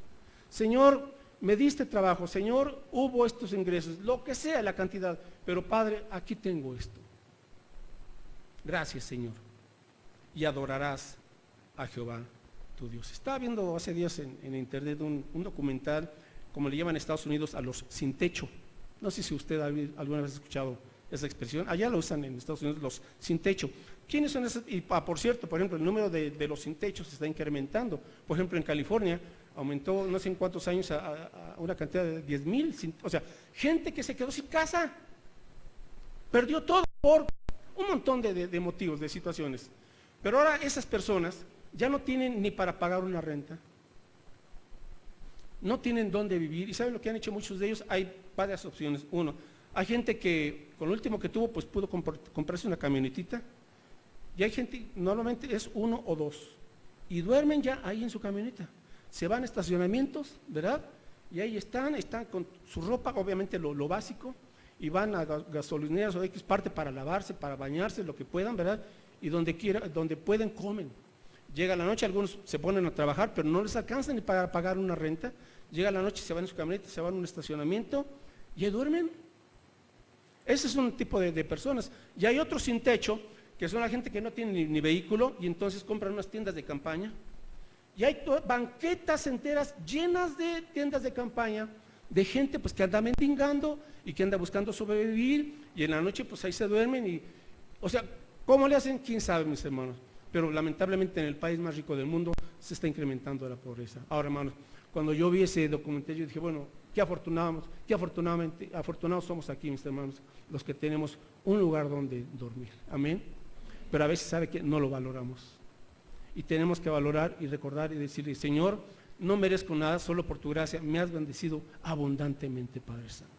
Señor, me diste trabajo, Señor, hubo estos ingresos, lo que sea la cantidad, pero Padre, aquí tengo esto. Gracias, Señor. Y adorarás a Jehová tu Dios. Estaba viendo hace días en internet un documental, como le llaman en Estados Unidos, a los sin techo. No sé si usted alguna vez ha escuchado esa expresión. Allá lo usan en Estados Unidos, los sin techo. ¿Quiénes son esos? Y por cierto, por ejemplo, el número de los sin techo se está incrementando. Por ejemplo, en California aumentó no sé en cuántos años a una cantidad de 10,000, o sea, gente que se quedó sin casa, perdió todo por un montón de motivos, de situaciones. Pero ahora esas personas ya no tienen ni para pagar una renta, no tienen dónde vivir. ¿Y saben lo que han hecho muchos de ellos? Hay varias opciones. Uno, hay gente que con lo último que tuvo, pues pudo comprarse una camionetita, y hay gente, normalmente es uno o dos, y duermen ya ahí en su camioneta. Se van a estacionamientos, ¿verdad? Y ahí están con su ropa, obviamente lo básico, y van a gasolineras o X parte para lavarse, para bañarse, lo que puedan, ¿verdad? Y donde pueden comen. Llega la noche, algunos se ponen a trabajar, pero no les alcanza ni para pagar una renta. Llega la noche, se van en su camioneta, se van a un estacionamiento y ahí duermen. Ese es un tipo de personas. Y hay otros sin techo, que son la gente que no tiene ni vehículo y entonces compran unas tiendas de campaña. Y hay banquetas enteras llenas de tiendas de campaña, de gente pues que anda mendigando y que anda buscando sobrevivir, y en la noche pues ahí se duermen y, o sea, ¿cómo le hacen? ¿Quién sabe, mis hermanos? Pero lamentablemente en el país más rico del mundo se está incrementando la pobreza. Ahora, hermanos, cuando yo vi ese documental, yo dije, bueno, qué afortunados somos aquí, mis hermanos, los que tenemos un lugar donde dormir. Amén. Pero a veces sabe que no lo valoramos. Y tenemos que valorar y recordar y decirle, Señor, no merezco nada, solo por tu gracia me has bendecido abundantemente, Padre Santo.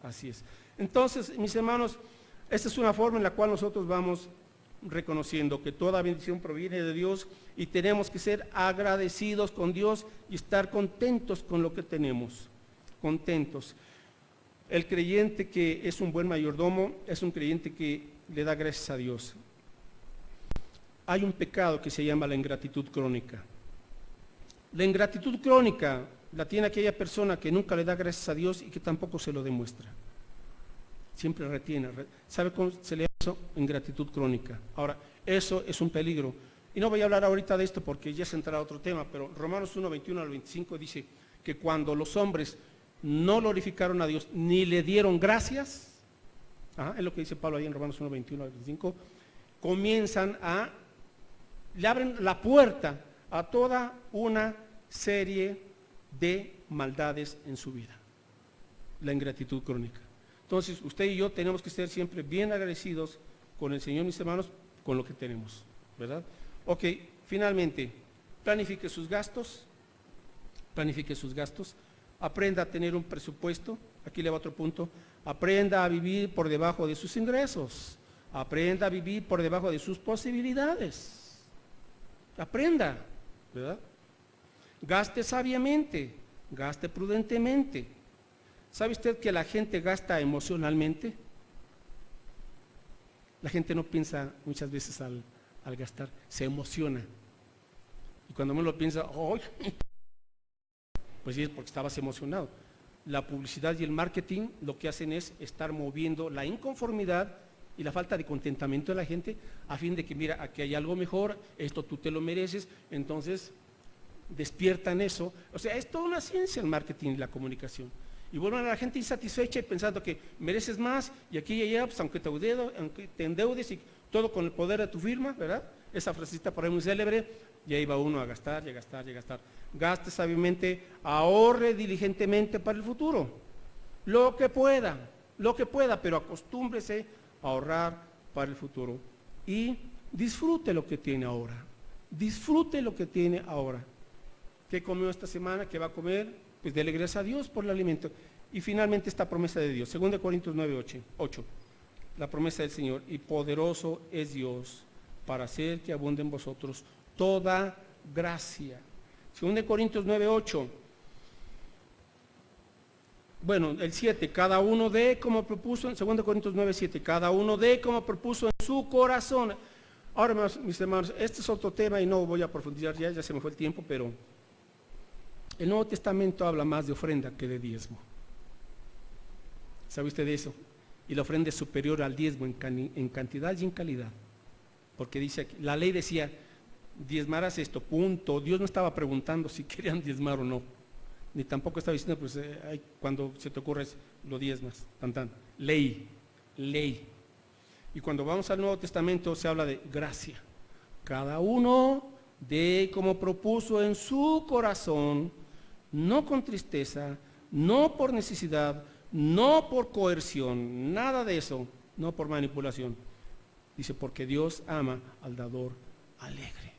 Así es. Entonces, mis hermanos, esta es una forma en la cual nosotros vamos reconociendo que toda bendición proviene de Dios y tenemos que ser agradecidos con Dios y estar contentos con lo que tenemos. Contentos. El creyente que es un buen mayordomo es un creyente que le da gracias a Dios. Hay un pecado que se llama la ingratitud crónica. La ingratitud crónica la tiene aquella persona que nunca le da gracias a Dios y que tampoco se lo demuestra. Siempre retiene. ¿Sabe cómo se le llama eso? Ingratitud crónica. Ahora, eso es un peligro. Y no voy a hablar ahorita de esto porque ya se entrará a otro tema, pero Romanos 1, 21 al 25 dice que cuando los hombres no glorificaron a Dios ni le dieron gracias, es lo que dice Pablo ahí en Romanos 1, 21 al 25, le abren la puerta a toda una serie de maldades en su vida. La ingratitud crónica. Entonces, usted y yo tenemos que ser siempre bien agradecidos con el Señor, mis hermanos, con lo que tenemos, ¿verdad? Ok, finalmente, planifique sus gastos, aprenda a tener un presupuesto, aquí le va otro punto, aprenda a vivir por debajo de sus ingresos, aprenda a vivir por debajo de sus posibilidades. Aprenda, ¿verdad? Gaste sabiamente, gaste prudentemente. ¿Sabe usted que la gente gasta emocionalmente? La gente no piensa muchas veces al gastar, se emociona. Y cuando uno lo piensa, ¡ay! Pues sí, es porque estabas emocionado. La publicidad y el marketing lo que hacen es estar moviendo la inconformidad y la falta de contentamiento de la gente a fin de que, mira, aquí hay algo mejor, esto tú te lo mereces, entonces despiertan eso. O sea, es toda una ciencia el marketing y la comunicación. Y vuelven a la gente insatisfecha y pensando que mereces más y aquí y allá, pues aunque te endeudes y todo con el poder de tu firma, ¿verdad? Esa frasecita por ahí muy célebre, y ahí va uno a gastar y a gastar y a gastar. Gaste sabiamente, ahorre diligentemente para el futuro, lo que pueda, pero acostúmbrese a ahorrar para el futuro y disfrute lo que tiene ahora. Disfrute lo que tiene ahora. ¿Qué comió esta semana? ¿Qué va a comer? Pues dele gracias a Dios por el alimento. Y finalmente esta promesa de Dios, 2 Corintios 9, 8, la promesa del Señor, y poderoso es Dios para hacer que abunde en vosotros toda gracia. 2 Corintios 9, 8. Bueno, el 7, cada uno dé como propuso, en 2 Corintios 9, 7, cada uno dé como propuso en su corazón. Ahora, mis hermanos, este es otro tema y no voy a profundizar ya se me fue el tiempo, pero el Nuevo Testamento habla más de ofrenda que de diezmo. ¿Sabe usted de eso? Y la ofrenda es superior al diezmo en cantidad y en calidad. Porque dice aquí, la ley decía, diezmarás esto, punto. Dios no estaba preguntando si querían diezmar o no. Ni tampoco estaba diciendo, pues cuando se te ocurre lo diezmas. Ley. Y cuando vamos al Nuevo Testamento se habla de gracia. Cada uno dé como propuso en su corazón, no con tristeza, no por necesidad, no por coerción, nada de eso, no por manipulación. Dice, porque Dios ama al dador alegre.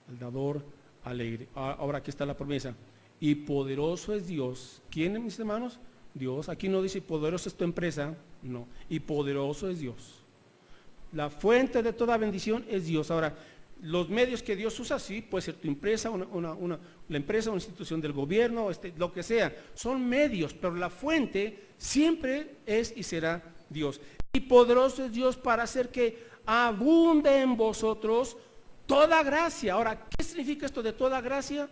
Al dador alegre. Ahora aquí está la promesa. Y poderoso es Dios. ¿Quién, mis hermanos? Dios. Aquí no dice poderoso es tu empresa, no. Y poderoso es Dios. La fuente de toda bendición es Dios. Ahora, los medios que Dios usa, sí, puede ser tu empresa, la empresa, una institución del gobierno, lo que sea. Son medios, pero la fuente siempre es y será Dios. Y poderoso es Dios para hacer que abunde en vosotros toda gracia. Ahora, ¿qué significa esto de toda gracia?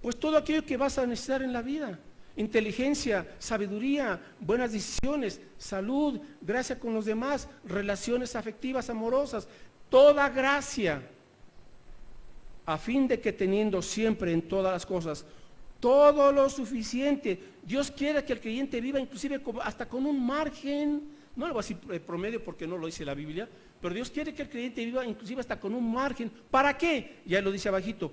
Pues todo aquello que vas a necesitar en la vida. inteligencia, sabiduría, buenas decisiones, salud, gracia con los demás, relaciones afectivas, amorosas, toda gracia, a fin de que teniendo siempre en todas las cosas todo lo suficiente. Dios quiere que el creyente viva inclusive hasta con un margen, no lo voy a decir promedio porque no lo dice la Biblia, pero Dios quiere que el creyente viva inclusive hasta con un margen. ¿Para qué? Ya lo dice abajito.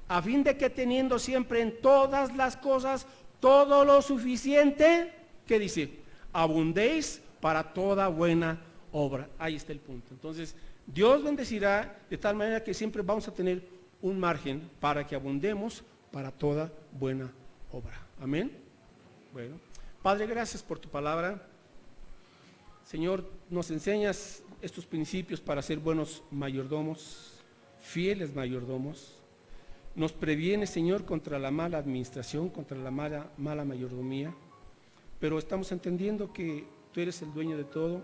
A fin de que teniendo siempre en todas las cosas todo lo suficiente, ¿qué dice? Abundéis para toda buena obra. Ahí está el punto. Entonces, Dios bendecirá de tal manera que siempre vamos a tener un margen para que abundemos para toda buena obra. Amén. Bueno, Padre, gracias por tu palabra. Señor, nos enseñas estos principios para ser buenos mayordomos, fieles mayordomos. Nos previene, Señor, contra la mala administración, contra la mala mayordomía. Pero estamos entendiendo que tú eres el dueño de todo.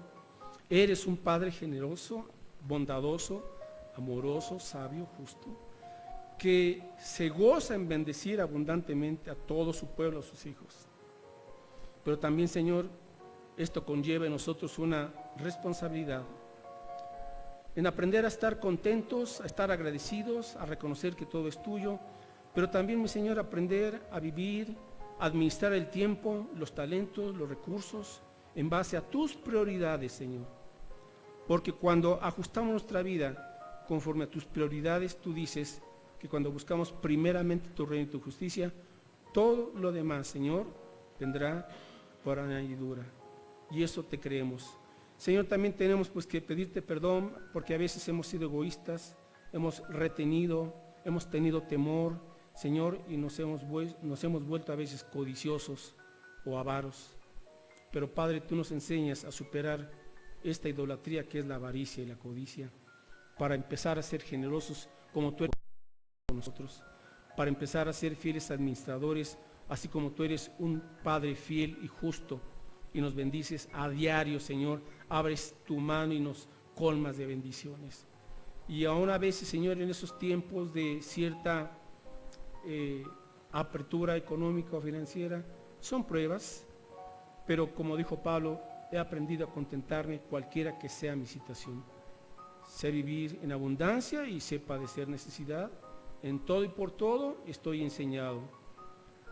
Eres un Padre generoso, bondadoso, amoroso, sabio, justo, que se goza en bendecir abundantemente a todo su pueblo, a sus hijos. Pero también, Señor, esto conlleva en nosotros una responsabilidad en aprender a estar contentos, a estar agradecidos, a reconocer que todo es tuyo, pero también, mi Señor, aprender a vivir, a administrar el tiempo, los talentos, los recursos, en base a tus prioridades, Señor. Porque cuando ajustamos nuestra vida conforme a tus prioridades, tú dices que cuando buscamos primeramente tu reino y tu justicia, todo lo demás, Señor, vendrá por añadidura. Y eso te creemos. Señor, también tenemos pues que pedirte perdón porque a veces hemos sido egoístas, hemos retenido, hemos tenido temor, Señor, y nos hemos vuelto a veces codiciosos o avaros. Pero Padre, tú nos enseñas a superar esta idolatría que es la avaricia y la codicia, para empezar a ser generosos como tú eres con nosotros, para empezar a ser fieles administradores, así como tú eres un Padre fiel y justo, y nos bendices a diario, Señor. Abres tu mano y nos colmas de bendiciones. Y aún a veces, Señor, en esos tiempos de cierta apertura económica o financiera, son pruebas, pero como dijo Pablo, he aprendido a contentarme cualquiera que sea mi situación. Sé vivir en abundancia y sé padecer necesidad. En todo y por todo estoy enseñado.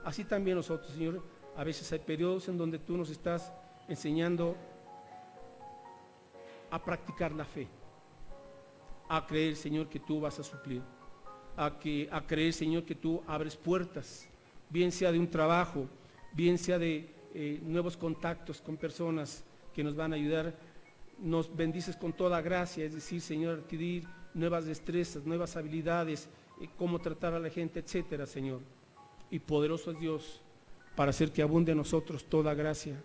Así también nosotros, Señor, a veces hay periodos en donde tú nos estás enseñando a practicar la fe, a creer, Señor, que tú vas a suplir, a creer, Señor, que tú abres puertas, bien sea de un trabajo, bien sea de nuevos contactos con personas que nos van a ayudar. Nos bendices con toda gracia, es decir, Señor, adquirir nuevas destrezas, nuevas habilidades, cómo tratar a la gente, etcétera, Señor. Y poderoso es Dios para hacer que abunde en nosotros toda gracia,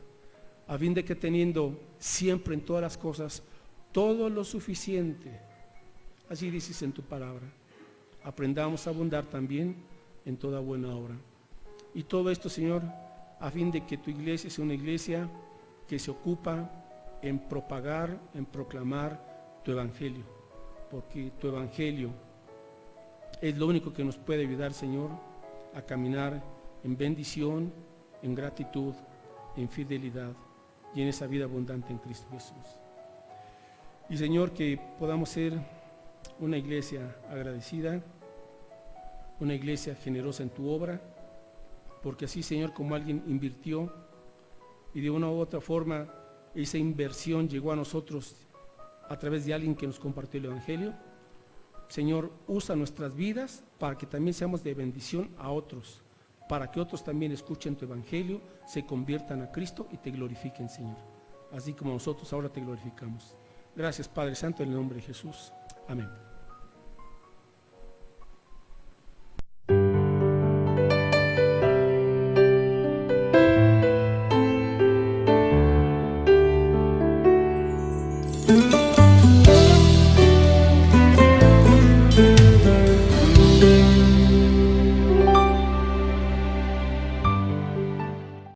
a fin de que teniendo siempre en todas las cosas todo lo suficiente, así dices en tu palabra, aprendamos a abundar también en toda buena obra. Y todo esto, Señor, a fin de que tu iglesia sea una iglesia que se ocupa en propagar, en proclamar tu evangelio, porque tu evangelio es lo único que nos puede ayudar, Señor, a caminar en bendición, en gratitud, en fidelidad y en esa vida abundante en Cristo Jesús. Y Señor, que podamos ser una iglesia agradecida, una iglesia generosa en tu obra, porque así, Señor, como alguien invirtió y de una u otra forma esa inversión llegó a nosotros a través de alguien que nos compartió el evangelio, Señor, usa nuestras vidas para que también seamos de bendición a otros, para que otros también escuchen tu evangelio, se conviertan a Cristo y te glorifiquen, Señor, así como nosotros ahora te glorificamos. Gracias, Padre Santo, en el nombre de Jesús. Amén.